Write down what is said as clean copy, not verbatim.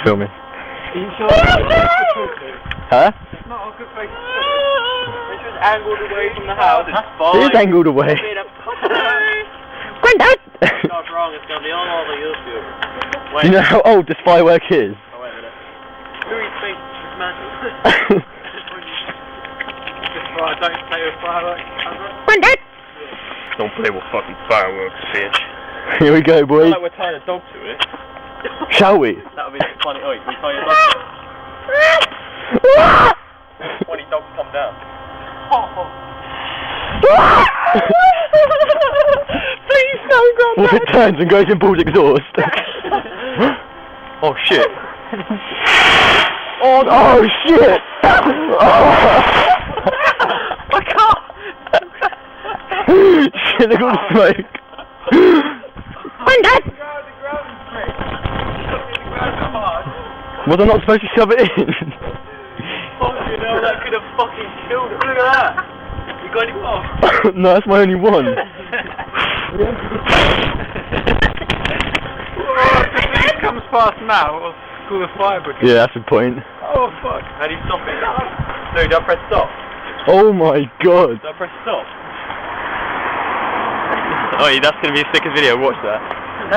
filming. Are you sure? Huh? It's not a good place to put it. Which was angled away from the house. That's fine. It is angled away. Granddad! Not wrong, it's going to be on all the YouTube. Do you know how old this firework is? Oh, wait a minute. Who eats face dismantled? Right, don't play with fireworks. Granddad! Don't play with fucking fireworks, bitch. Here we go, boys. Like we're tying a dog to it. Shall we? That would be funny. Oh, can we tie your dog to it? 20 dogs come down. Please don't go. What if it turns and goes in Paul's exhaust? Oh shit. Oh shit! I can't! Shit, look at all the smoke. Granddad! Was I not supposed to shove it in? Fucking hell, that could have fucking killed it. Look at that! You got any more? No, that's my only one. If it comes past now, I'll call the fire brigade. Yeah, that's the point. Oh fuck. How do you stop it? No, don't press stop. Oh my god. Don't press stop. Oh, that's gonna be a sick video, watch that.